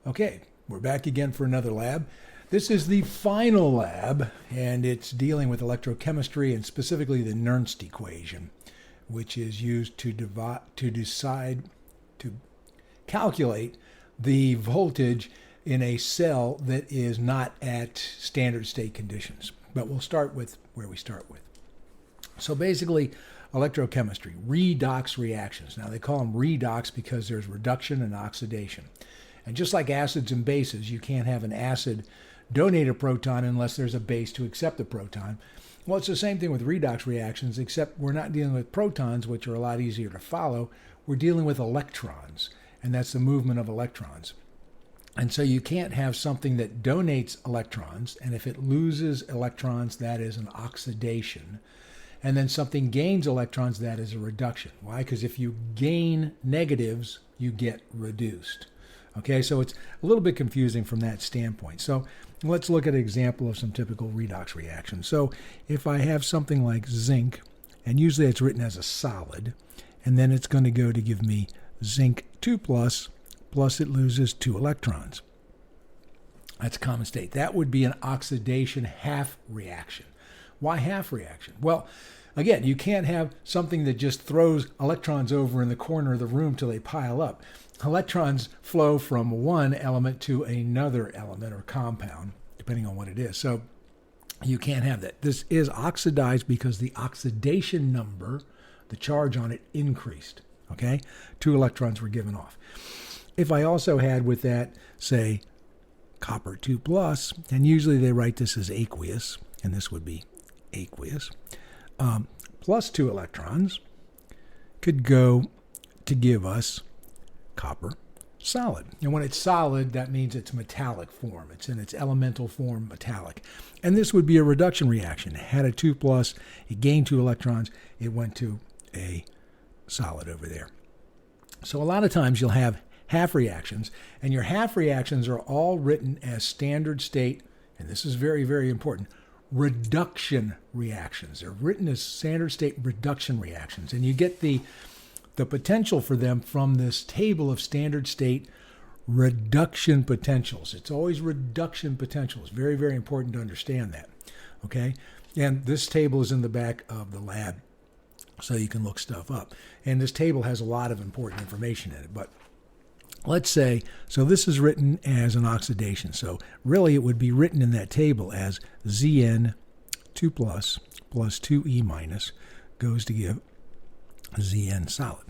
Okay, we're back again for another lab. This is the final lab, and it's dealing with electrochemistry and specifically the Nernst equation, which is used to calculate the voltage in a cell that is not at standard state conditions. But we'll start with where we start with. So basically, electrochemistry, redox reactions. Now they call them redox because there's reduction and oxidation. And just like acids and bases, you can't have an acid donate a proton unless there's a base to accept the proton. Well, it's the same thing with redox reactions, except we're not dealing with protons, which are a lot easier to follow. We're dealing with electrons, and that's the movement of electrons. And so you can't have something that donates electrons, and if it loses electrons, that is an oxidation. And then something gains electrons, that is a reduction. Why? Because if you gain negatives, you get reduced. Okay, so it's a little bit confusing from that standpoint. So let's look at an example of some typical redox reactions. So if I have something like zinc, and usually it's written as a solid, and then it's going to go to give me zinc 2 plus it loses 2 electrons. That's common state. That would be an oxidation half reaction. Why half reaction? Well, again, you can't have something that just throws electrons over in the corner of the room till they pile up. Electrons flow from one element to another element or compound, depending on what it is. So you can't have that. This is oxidized because the oxidation number, the charge on it, increased. Okay? 2 electrons were given off. If I also had with that, say, copper 2 plus, and usually they write this as aqueous, and this would be aqueous, plus 2 electrons could go to give us copper solid. And when it's solid, that means it's metallic form. It's in its elemental form, metallic. And this would be a reduction reaction. It had a 2 plus, it gained 2 electrons, it went to a solid over there. So a lot of times you'll have half reactions, and your half reactions are all written as standard state, and this is very, very important, reduction reactions. They're written as standard state reduction reactions, and you get the potential for them from this table of standard state reduction potentials. It's always reduction potentials. Very, very important to understand that. Okay? And this table is in the back of the lab, so you can look stuff up. And this table has a lot of important information in it. But let's say, so this is written as an oxidation. So really it would be written in that table as Zn 2 plus 2E minus goes to give Zn solid.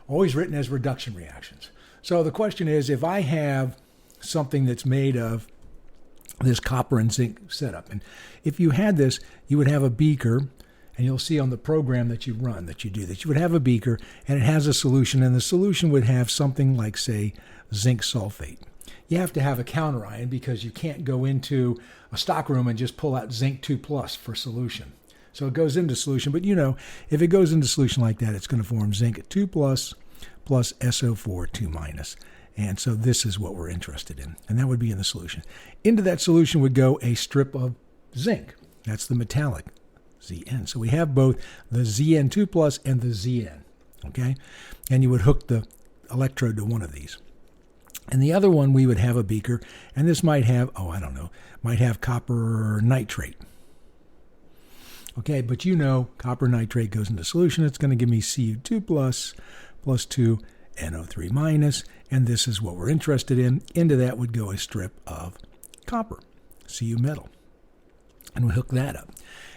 Always written as reduction reactions. So the question is, if I have something that's made of this copper and zinc setup, and if you had this, you would have a beaker, and you'll see on the program that you run, that you do, that you would have a beaker, and it has a solution, and the solution would have something like, say, zinc sulfate. You have to have a counterion because you can't go into a stockroom and just pull out zinc 2 plus for solution. So it goes into solution, but you know, if it goes into solution like that, it's going to form zinc 2 plus SO4 2 minus. And so this is what we're interested in, and that would be in the solution. Into that solution would go a strip of zinc. That's the metallic Zn. So we have both the Zn 2 plus and the Zn, okay? And you would hook the electrode to one of these. And the other one, we would have a beaker, and this might have, might have copper nitrate. Okay, but you know, copper nitrate goes into solution. It's going to give me Cu2 plus 2 NO3 minus, and this is what we're interested in. Into that would go a strip of copper, Cu metal, and we hook that up.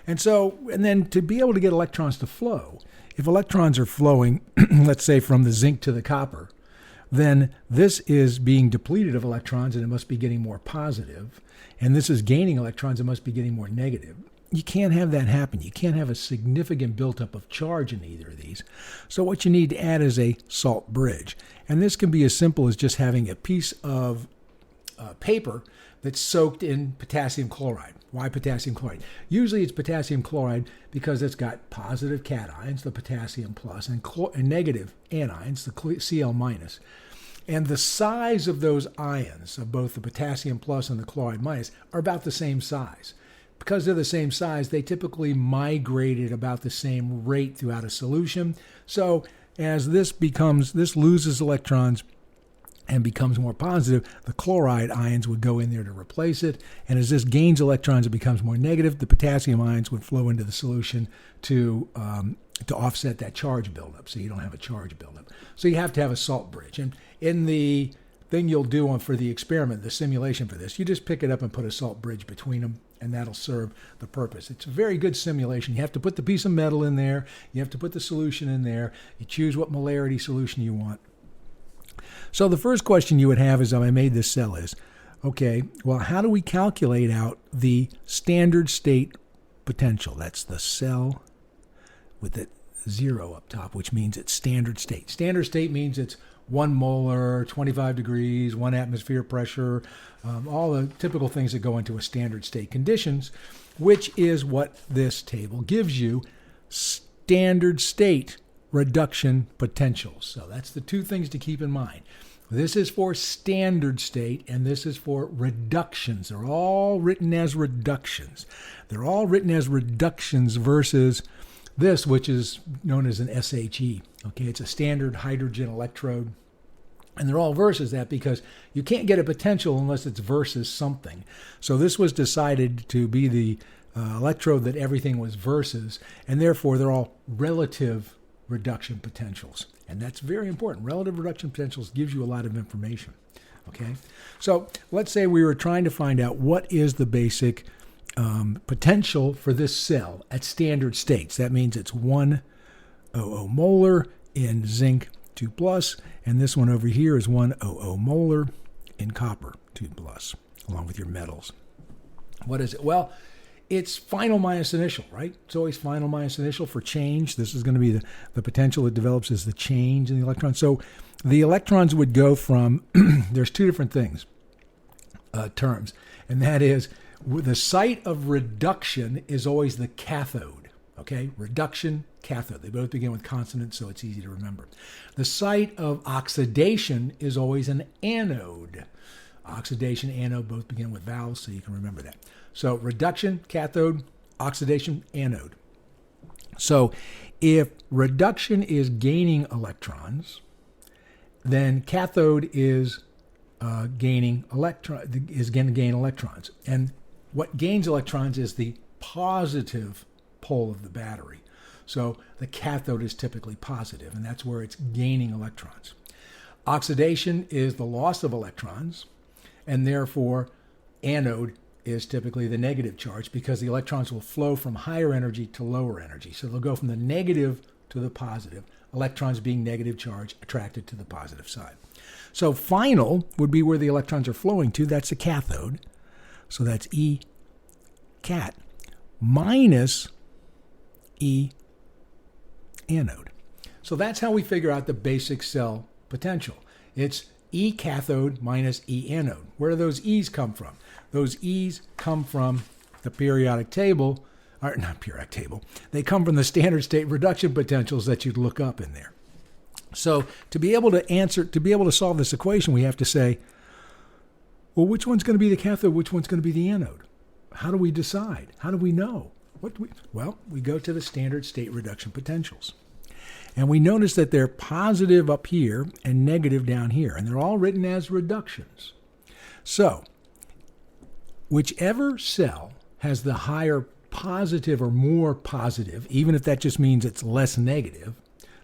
And so, and then to be able to get electrons to flow, if electrons are flowing, let's say from the zinc to the copper, then this is being depleted of electrons, and it must be getting more positive, and this is gaining electrons, it must be getting more negative. You can't have that happen. You can't have a significant buildup of charge in either of these. So what you need to add is a salt bridge. And this can be as simple as just having a piece of paper that's soaked in potassium chloride. Why potassium chloride? Usually it's potassium chloride because it's got positive cations, the potassium plus, and negative anions, the Cl minus. And the size of those ions, of both the potassium plus and the chloride minus, are about the same size. Because they're the same size, they typically migrate at about the same rate throughout a solution. So as this loses electrons, and becomes more positive, the chloride ions would go in there to replace it. And as this gains electrons, it becomes more negative. The potassium ions would flow into the solution to offset that charge buildup, so you don't have a charge buildup. So you have to have a salt bridge. And in the thing you'll do for the experiment, the simulation for this, you just pick it up and put a salt bridge between them, and that'll serve the purpose. It's a very good simulation. You have to put the piece of metal in there. You have to put the solution in there. You choose what molarity solution you want. So the first question you would have is, I made this cell is, okay, well, how do we calculate out the standard state potential? That's the cell with the 0 up top, which means it's standard state. Standard state means it's 1 molar, 25 degrees, 1 atmosphere pressure, all the typical things that go into a standard state conditions, which is what this table gives you, standard state reduction potentials. So that's the two things to keep in mind. This is for standard state, and this is for reductions. They're all written as reductions. They're all written as reductions versus this, which is known as an SHE. Okay, it's a standard hydrogen electrode. And they're all versus that because you can't get a potential unless it's versus something. So this was decided to be the electrode that everything was versus, and therefore they're all relative reduction potentials. And that's very important. Relative reduction potentials gives you a lot of information. Okay, so let's say we were trying to find out what is the basic potential for this cell at standard states. That means it's 100 molar in zinc 2 plus, and this one over here is 100 molar in copper 2 plus, along with your metals. What is it? Well, it's final minus initial, right? It's always final minus initial for change. This is going to be the potential that develops as the change in the electron. So the electrons would go from, there's two different things, terms, and that is the site of reduction is always the cathode, okay? Reduction, cathode. They both begin with consonants, so it's easy to remember. The site of oxidation is always an anode. Oxidation, anode, both begin with vowels, so you can remember that. So reduction, cathode, oxidation, anode. So if reduction is gaining electrons, then cathode is going to gain electrons. And what gains electrons is the positive pole of the battery. So the cathode is typically positive, and that's where it's gaining electrons. Oxidation is the loss of electrons, and therefore anode is typically the negative charge because the electrons will flow from higher energy to lower energy. So they'll go from the negative to the positive, electrons being negative charge attracted to the positive side. So final would be where the electrons are flowing to. That's the cathode. So that's E cat minus E anode. So that's how we figure out the basic cell potential. It's E cathode minus E anode. Where do those E's come from? Those E's come from the periodic table, or not periodic table. They come from the standard state reduction potentials that you'd look up in there. So to be able to solve this equation, we have to say, well, which one's going to be the cathode? Which one's going to be the anode? How do we decide? How do we know? Well, we go to the standard state reduction potentials. And we notice that they're positive up here and negative down here. And they're all written as reductions. So whichever cell has the higher positive or more positive, even if that just means it's less negative,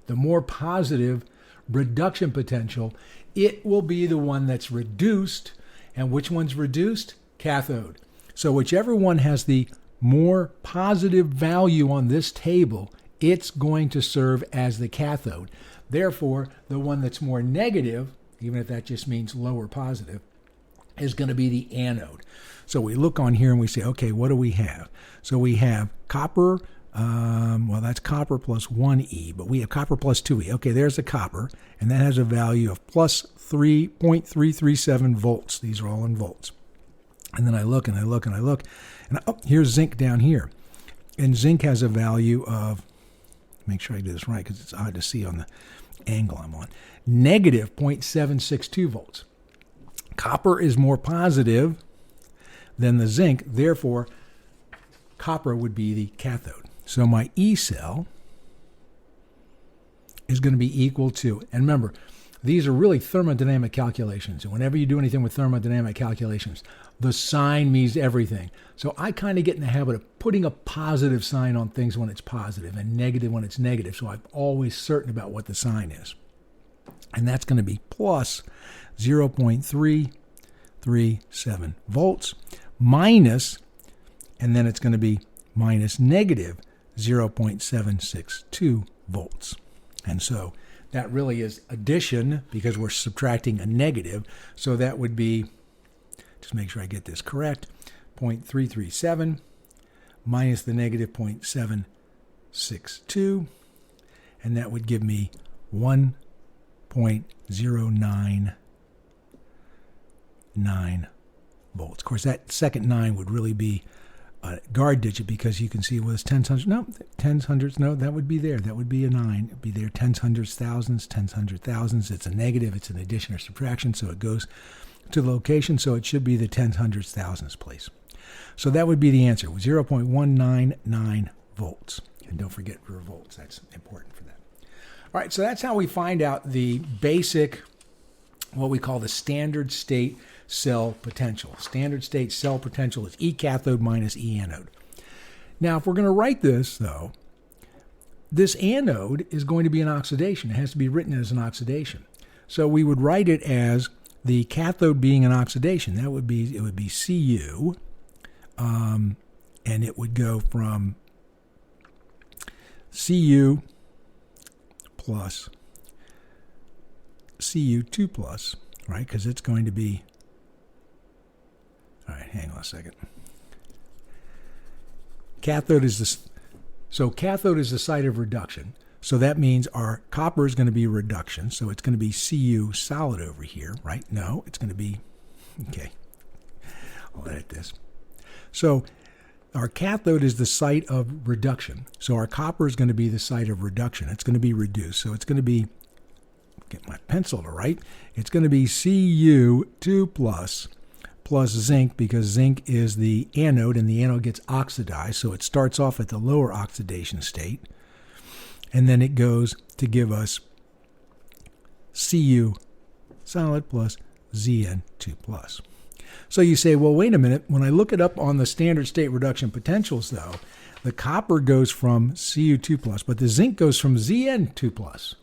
the more positive reduction potential, it will be the one that's reduced. And which one's reduced? Cathode. So whichever one has the more positive value on this table, it's going to serve as the cathode. Therefore, the one that's more negative, even if that just means lower positive, is going to be the anode. So we look on here and we say, okay, what do we have? So we have copper, well, that's copper plus 1E, but we have copper plus 2E. Okay, there's the copper, and that has a value of plus 3.337 volts. These are all in volts. And then I look and I look and I look, and here's zinc down here. And zinc has a value of, make sure I do this right because it's hard to see on the angle I'm on, negative 0.762 volts. Copper is more positive than the zinc, therefore copper would be the cathode. So my E cell is going to be equal to, and remember, These are really thermodynamic calculations. And whenever you do anything with thermodynamic calculations, the sign means everything. So I kind of get in the habit of putting a positive sign on things when it's positive and negative when it's negative. So I'm always certain about what the sign is. And that's going to be plus 0.337 volts minus, and then it's going to be minus negative 0.762 volts. And so that really is addition because we're subtracting a negative. So that would be, just make sure I get this correct, 0.337 minus the negative 0.762, and that would give me 1.099 volts. Of course, that second 9 would really be a guard digit because you can see it was tens, hundreds. No, tens, hundreds. No, that would be there. That would be a 9. It would be there. Tens, hundreds, thousands, tens, hundred, thousands. It's a negative. It's an addition or subtraction, so it goes to the location. So it should be the tens, hundreds, thousands place. So that would be the answer, 0.199 volts. And don't forget your volts. That's important for that. All right, so that's how we find out the basic, what we call the standard state cell potential. Standard state cell potential is E cathode minus E anode. Now, if we're going to write this, though, this anode is going to be an oxidation. It has to be written as an oxidation. So we would write it as the cathode being an oxidation. That would be, it would be Cu, and it would go from Cu plus Cu2 plus, right? Because it's going to be, all right, hang on a second. Cathode is the, so cathode is the site of reduction. So that means our copper is going to be reduction. So it's going to be Cu solid over here, right? No, it's going to be, okay, I'll edit this. So our cathode is the site of reduction. So our copper is going to be the site of reduction. It's going to be reduced. So it's going to be, get my pencil to write, it's going to be Cu2 plus zinc, because zinc is the anode and the anode gets oxidized. So it starts off at the lower oxidation state, and then it goes to give us Cu solid plus Zn2 plus. So you say, well, wait a minute. When I look it up on the standard state reduction potentials, though, the copper goes from Cu2 plus, but the zinc goes from Zn2 plus.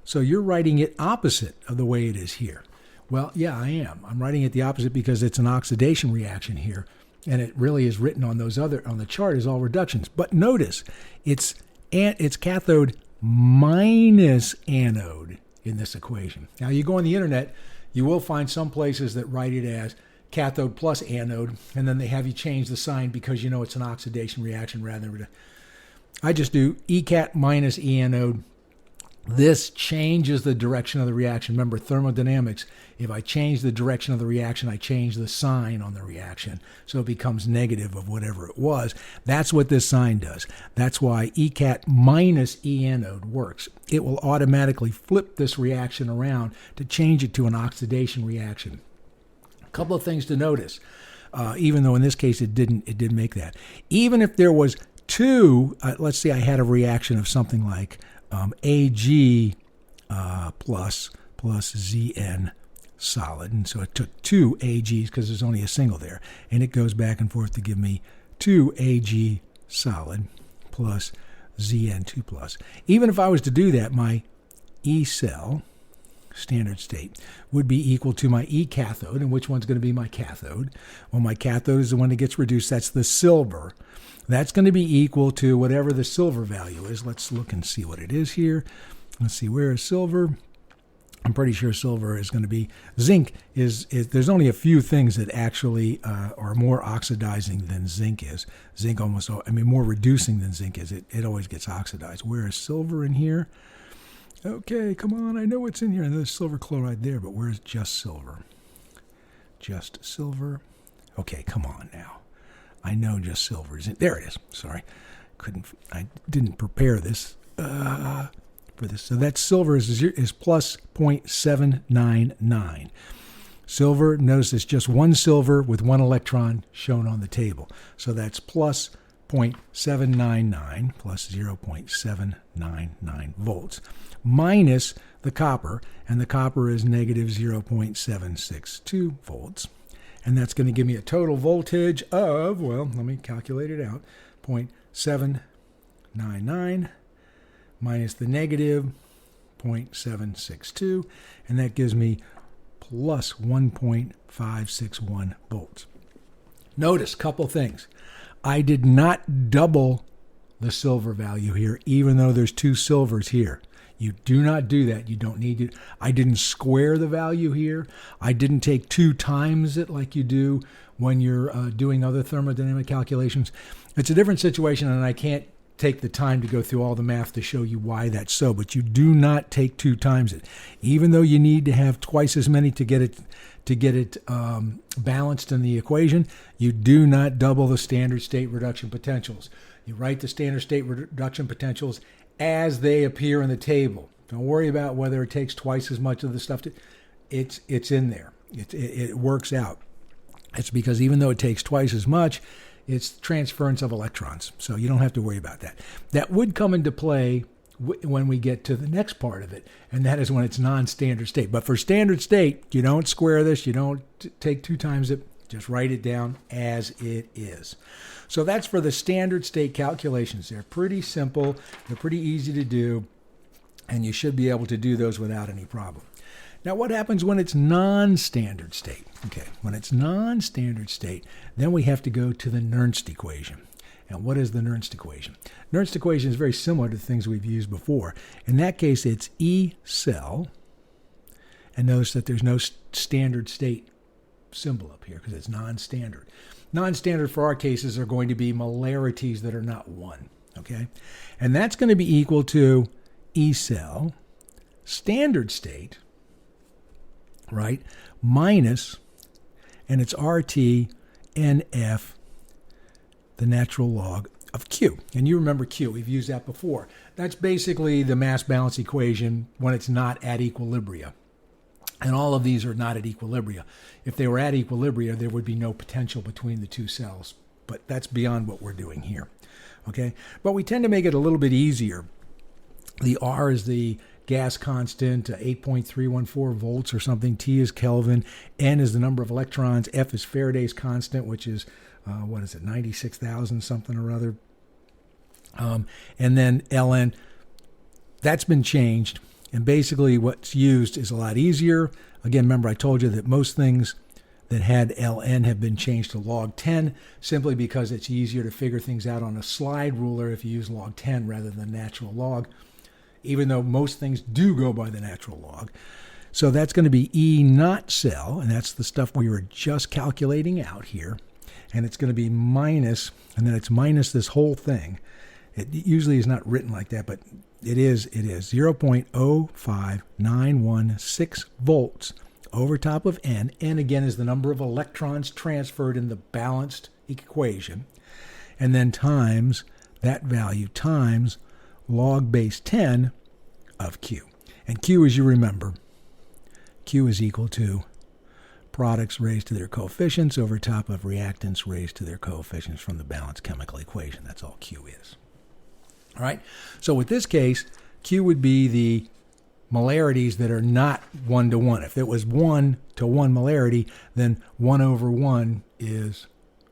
So you're writing it opposite of the way it is here. Well, yeah, I am. I'm writing it the opposite because it's an oxidation reaction here, and it really is written on those other, on the chart as all reductions. But notice, it's cathode minus anode in this equation. Now, you go on the internet, you will find some places that write it as cathode plus anode, and then they have you change the sign because you know it's an oxidation reaction rather than, I just do E cat minus E anode. This changes the direction of the reaction. Remember, thermodynamics, if I change the direction of the reaction, I change the sign on the reaction. So it becomes negative of whatever it was. That's what this sign does. That's why E cat minus E anode works. It will automatically flip this reaction around to change it to an oxidation reaction. A couple of things to notice, even though in this case it didn't make that. Even if there was two, let's say I had a reaction of something like Ag plus Zn solid. And so it took two Ags because there's only a single there. And it goes back and forth to give me 2 Ag solid plus Zn2 plus. Even if I was to do that, my E cell, standard state, would be equal to my E cathode. And which one's going to be my cathode? Well, my cathode is the one that gets reduced. That's the silver. That's going to be equal to whatever the silver value is. Let's look and see what it is here. Let's see, where is silver? I'm pretty sure silver is going to be, zinc is there's only a few things that actually are more oxidizing than zinc is. Zinc almost, more reducing than zinc is. It always gets oxidized. Where is silver in here? Okay, come on, I know it's in here. And there's silver chloride there, but where's just silver? Just silver. Okay, come on now. I know just silver is in there. It is. Sorry, I didn't prepare this for this. So that silver is plus 0.799. Silver, notice it's just one silver with one electron shown on the table. So that's plus 0.799 plus 0.799 volts minus the copper, and the copper is negative 0.762 volts. And that's going to give me a total voltage of, well, let me calculate it out, 0.799 minus the negative 0.762, and that gives me plus 1.561 volts. Notice a couple things. I did not double the silver value here, even though there's two silvers here. You do not do that. You don't need to. I didn't square the value here. I didn't take 2 times it like you do when you're doing other thermodynamic calculations. It's a different situation, and I can't take the time to go through all the math to show you why that's so, but you do not take 2 times it. Even though you need to have twice as many to get it balanced in the equation, you do not double the standard state reduction potentials. You write the standard state reduction potentials as they appear in the table. Don't worry about whether it takes twice as much of the stuff. It's in there. It works out. It's because even though it takes twice as much, it's transference of electrons. So you don't have to worry about that. That would come into play when we get to the next part of it, and that is when it's non-standard state. But for standard state, you don't square this. You don't take 2 times it. Just write it down as it is. So that's for the standard state calculations. They're pretty simple. They're pretty easy to do, and you should be able to do those without any problem. Now, what happens when it's non-standard state? Okay, when it's non-standard state, then we have to go to the Nernst equation. And what is the Nernst equation? Nernst equation is very similar to the things we've used before. In that case, it's E cell. And notice that there's no standard state symbol up here because it's non-standard. Non-standard for our cases are going to be molarities that are not 1. Okay? And that's going to be equal to E cell, standard state, right, minus, and it's RT NF, the natural log of Q. And you remember Q, we've used that before. That's basically the mass balance equation when it's not at equilibria. And all of these are not at equilibria. If they were at equilibria, there would be no potential between the 2 cells. But that's beyond what we're doing here. Okay? But we tend to make it a little bit easier. The R is the gas constant, 8.314 volts or something. T is Kelvin. N is the number of electrons. F is Faraday's constant, which is, 96,000 something or other. And then Ln, that's been changed. And basically what's used is a lot easier. Again, remember I told you that most things that had Ln have been changed to log 10 simply because it's easier to figure things out on a slide ruler if you use log 10 rather than natural log, even though most things do go by the natural log. So that's going to be E naught cell, and that's the stuff we were just calculating out here. And it's going to be minus, and then it's minus this whole thing. It usually is not written like that, but it is 0.05916 volts over top of N. N, again, is the number of electrons transferred in the balanced equation. And then times that value times log base 10 of Q. And Q, as you remember, Q is equal to products raised to their coefficients over top of reactants raised to their coefficients from the balanced chemical equation. That's all Q is. All right? So with this case, Q would be the molarities that are not 1 to 1. If it was 1 to 1 molarity, then 1 over 1 is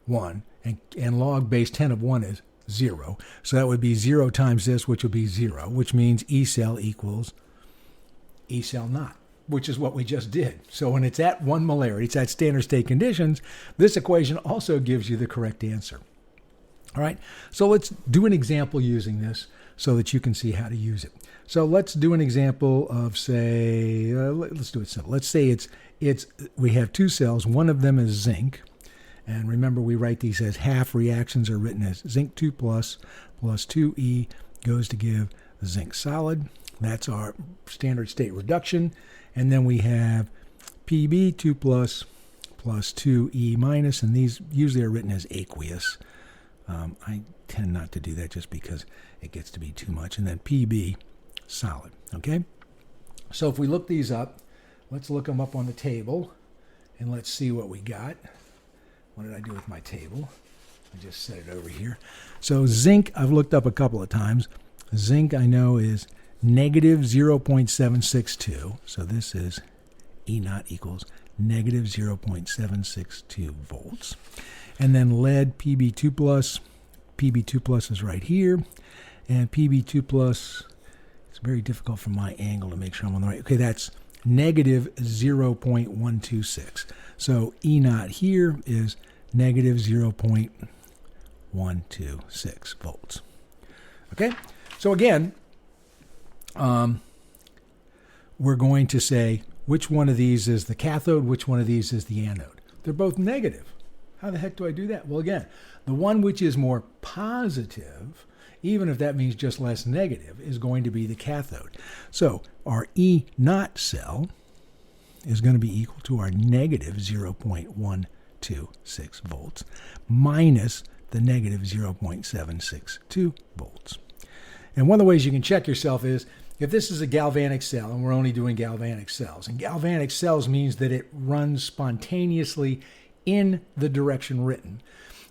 1. And log base 10 of 1 is 0. So that would be 0 times this, which would be 0, which means E cell equals E cell naught, which is what we just did. So when it's at 1 molarity, it's at standard state conditions, this equation also gives you the correct answer. All right, so let's do an example using this so that you can see how to use it. So let's do an example of, say, let's do it simple. Let's say we have 2 cells. One of them is zinc. And remember, we write these as half reactions are written as zinc 2 plus 2E goes to give zinc solid. That's our standard state reduction. And then we have Pb 2 plus 2E minus, and these usually are written as aqueous. I tend not to do that just because it gets to be too much. And then Pb solid, okay? So if we look these up, let's look them up on the table, and let's see what we got. What did I do with my table? I just set it over here. So zinc, I've looked up a couple of times. Zinc, I know, is negative 0.762. So this is E naught equals negative 0.762 volts. And then lead, Pb2 plus is right here. And Pb2 plus, it's very difficult from my angle to make sure I'm on the right. Okay, that's negative 0.126. So E naught here is negative 0.126 volts. Okay, so again, we're going to say which one of these is the cathode, which one of these is the anode. They're both negative. How the heck do I do that? Well, again, the one which is more positive, even if that means just less negative, is going to be the cathode. So our E naught cell is going to be equal to our negative 0.126 volts minus the negative 0.762 volts. And one of the ways you can check yourself is if this is a galvanic cell, and we're only doing galvanic cells, and galvanic cells means that it runs spontaneously in the direction written.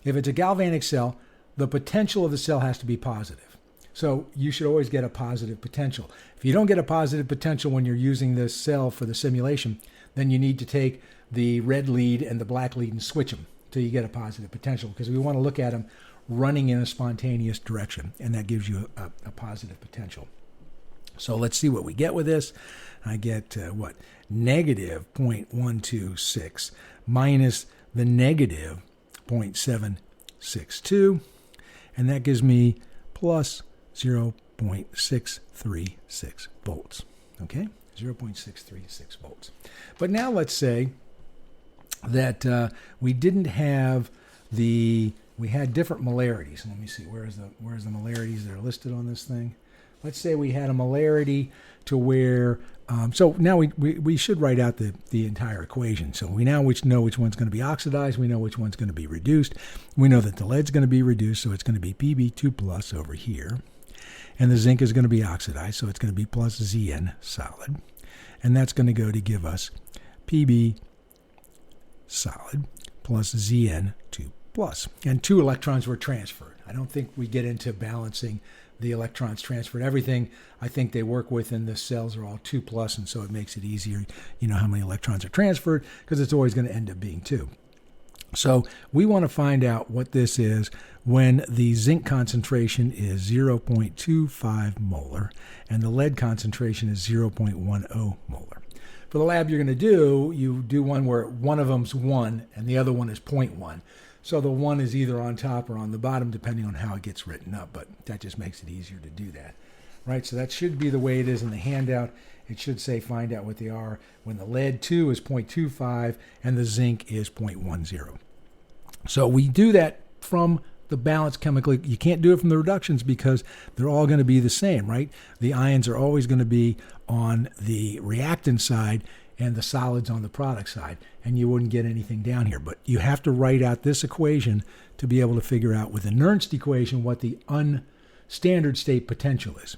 If it's a galvanic cell, the potential of the cell has to be positive. So you should always get a positive potential. If you don't get a positive potential when you're using this cell for the simulation, then you need to take the red lead and the black lead and switch them till you get a positive potential, because we want to look at them running in a spontaneous direction, and that gives you a positive potential. So let's see what we get with this. I get negative 0.126 minus the negative 0.762, and that gives me plus 0.636 volts. Okay, 0.636 volts. But now let's say that we didn't have we had different molarities. Let me see, where's the molarities that are listed on this thing? Let's say we had a molarity to where, so now we should write out the entire equation. So we now know which one's going to be oxidized. We know which one's going to be reduced. We know that the lead's going to be reduced, so it's going to be Pb2 plus over here. And the zinc is going to be oxidized, so it's going to be plus Zn solid. And that's going to go to give us Pb solid plus Zn2 plus. And 2 electrons were transferred. I don't think we get into balancing the electrons transferred. Everything I think they work with in the cells are all 2 plus, and so it makes it easier, you know, how many electrons are transferred, because it's always going to end up being 2. So we want to find out what this is when the zinc concentration is 0.25 molar and the lead concentration is 0.10 molar. For the lab you're going to do, you do one where one of them's 1 and the other one is 0.1. So the 1 is either on top or on the bottom, depending on how it gets written up, but that just makes it easier to do that. Right, so that should be the way it is in the handout. It should say find out what they are when the lead 2 is 0.25 and the zinc is 0.10. So we do that from the balance chemically. You can't do it from the reductions because they're all going to be the same, right? The ions are always going to be on the reactant side and the solids on the product side, and you wouldn't get anything down here. But you have to write out this equation to be able to figure out with the Nernst equation what the unstandard state potential is.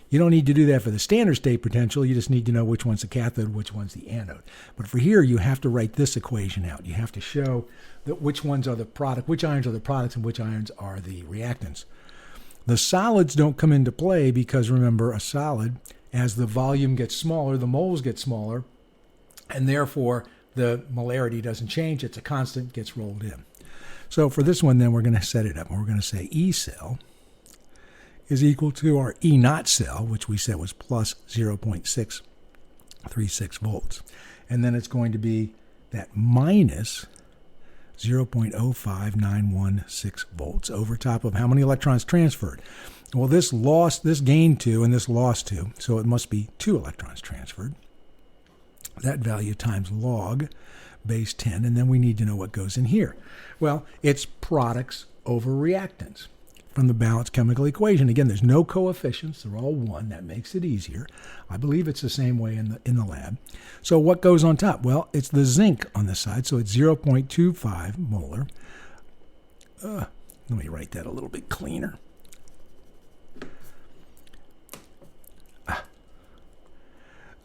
You don't need to do that for the standard state potential. You just need to know which one's the cathode, which one's the anode. But for here, you have to write this equation out. You have to show that which ones are the product, which ions are the products, and which ions are the reactants. The solids don't come into play because, remember, a solid, as the volume gets smaller, the moles get smaller, and therefore the molarity doesn't change. It's a constant, gets rolled in. So for this one, then, we're going to set it up. We're going to say E cell is equal to our E naught cell, which we said was plus 0.636 volts. And then it's going to be that minus 0.05916 volts over top of how many electrons transferred. Well, this gained 2 and this lost 2, so it must be 2 electrons transferred. That value times log base 10, and then we need to know what goes in here. Well, it's products over reactants from the balanced chemical equation. Again, there's no coefficients. They're all 1. That makes it easier. I believe it's the same way in the lab. So what goes on top? Well, it's the zinc on this side, so it's 0.25 molar. Let me write that a little bit cleaner.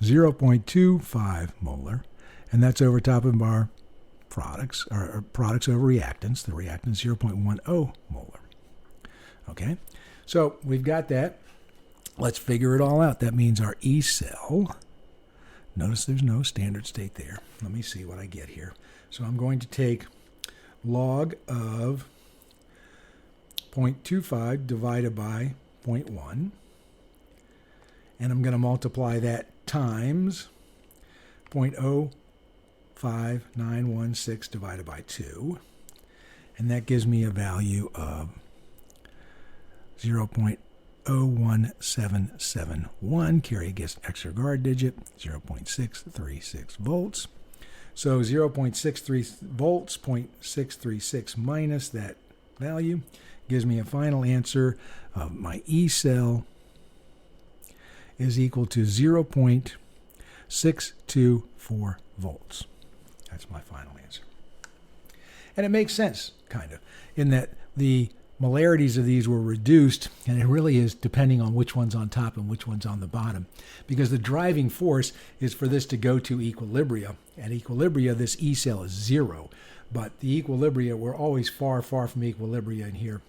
0.25 molar, and that's over top of our products, or products over reactants. The reactant is 0.10 molar. Okay, so we've got that. Let's figure it all out. That means our E cell, notice there's no standard state there. Let me see what I get here. So I'm going to take log of 0.25 divided by 0.1, and I'm going to multiply that times 0.05916 divided by 2, and that gives me a value of 0.01771. Carry against extra guard digit, 0.636 volts. So 0.63 volts, 0.636 minus that value gives me a final answer of my E cell is equal to 0.624 volts. That's my final answer. And it makes sense, kind of, in that the molarities of these were reduced, and it really is depending on which one's on top and which one's on the bottom, because the driving force is for this to go to equilibria. At equilibria, this E cell is 0, but the equilibria, we're always far, far from equilibria in here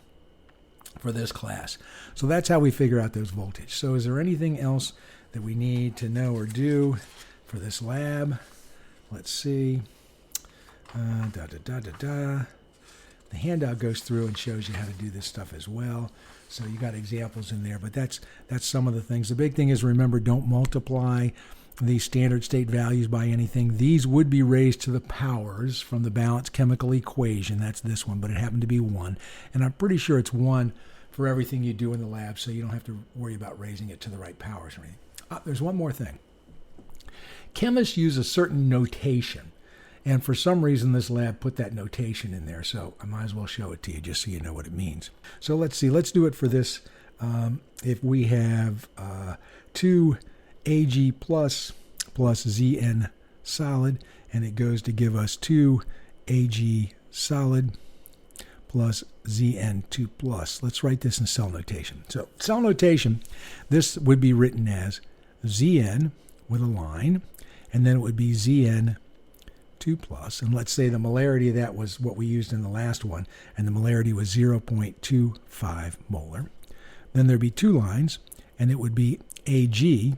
for this class. So that's how we figure out those voltage. So is there anything else that we need to know or do for this lab? Let's see. The handout goes through and shows you how to do this stuff as well. So you got examples in there, but that's some of the things. The big thing is, remember, don't multiply the standard state values by anything. These would be raised to the powers from the balanced chemical equation. That's this one, but it happened to be 1. And I'm pretty sure it's 1 for everything you do in the lab, so you don't have to worry about raising it to the right powers or anything. There's one more thing. Chemists use a certain notation, and for some reason this lab put that notation in there, so I might as well show it to you just so you know what it means. So let's see, let's do it for this. If we have 2 Ag plus Zn solid, and it goes to give us 2 Ag solid plus Zn2 plus. Let's write this in cell notation. So cell notation, this would be written as Zn with a line, and then it would be Zn2 plus, and let's say the molarity of that was what we used in the last one, and the molarity was 0.25 molar. Then there'd be 2 lines, and it would be Ag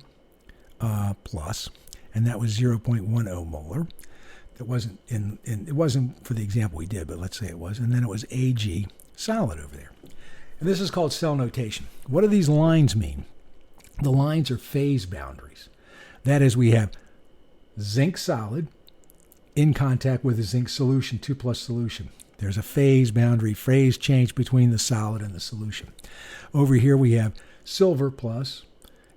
plus, and that was 0.10 molar. That wasn't it wasn't for the example we did, but let's say it was, and then it was Ag solid over there. And this is called cell notation. What do these lines mean? The lines are phase boundaries. That is, we have zinc solid in contact with a zinc solution, 2 plus solution. There's a phase boundary, phase change between the solid and the solution. Over here we have silver plus,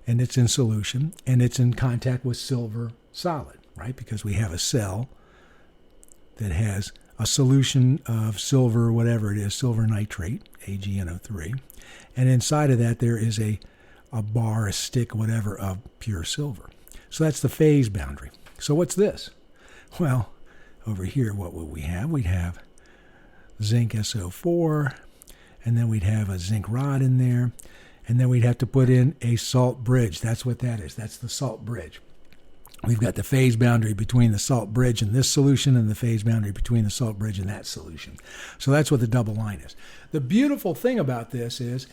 and it's in solution, and it's in contact with silver solid, right? Because we have a cell that has a solution of silver, whatever it is, silver nitrate, AgNO3, and inside of that there is a bar, a stick, whatever, of pure silver. So that's the phase boundary. So what's this? Well, over here, what would we have? We'd have zinc SO4, and then we'd have a zinc rod in there, and then we'd have to put in a salt bridge. That's what that is. That's the salt bridge. We've got the phase boundary between the salt bridge and this solution, and the phase boundary between the salt bridge and that solution. So that's what the double line is. The beautiful thing about this is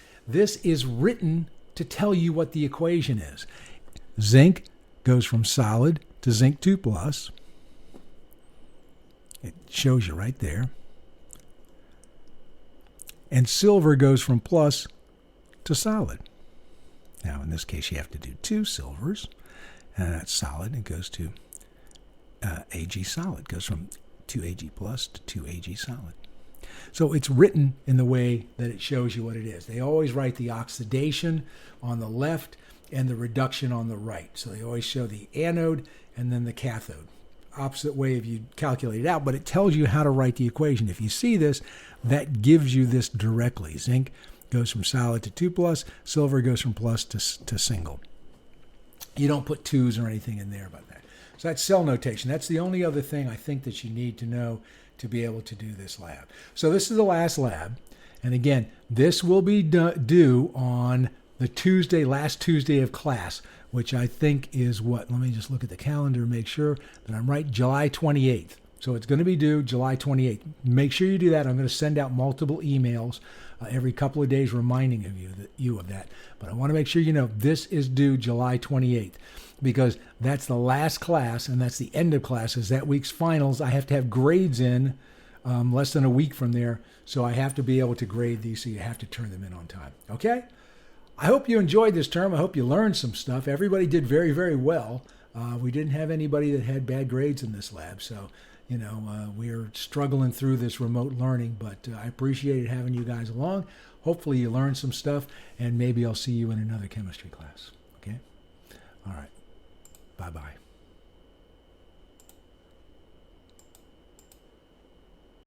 written to tell you what the equation is. Zinc goes from solid to zinc 2 plus. It shows you right there. And silver goes from plus to solid. Now, in this case, you have to do 2 silvers. And that's solid. It goes to Ag solid. It goes from 2 Ag plus to 2 Ag solid. So it's written in the way that it shows you what it is. They always write the oxidation on the left and the reduction on the right. So they always show the anode and then the cathode. Opposite way if you calculate it out, but it tells you how to write the equation. If you see this, that gives you this directly. Zinc goes from solid to 2 plus, silver goes from plus to single. You don't put 2s or anything in there about that. So that's cell notation. That's the only other thing I think that you need to know to be able to do this lab. So this is the last lab. And again, this will be due on the last Tuesday of class, which I think is what? Let me just look at the calendar and make sure that I'm right. July 28th. So it's going to be due July 28th. Make sure you do that. I'm going to send out multiple emails every couple of days reminding you of that. But I want to make sure you know this is due July 28th because that's the last class and that's the end of classes. That week's finals, I have to have grades in less than a week from there. So I have to be able to grade these, so you have to turn them in on time. Okay? I hope you enjoyed this term. I hope you learned some stuff. Everybody did very, very well. We didn't have anybody that had bad grades in this lab. So, we're struggling through this remote learning, but I appreciated having you guys along. Hopefully you learned some stuff, and maybe I'll see you in another chemistry class. Okay? All right. Bye-bye.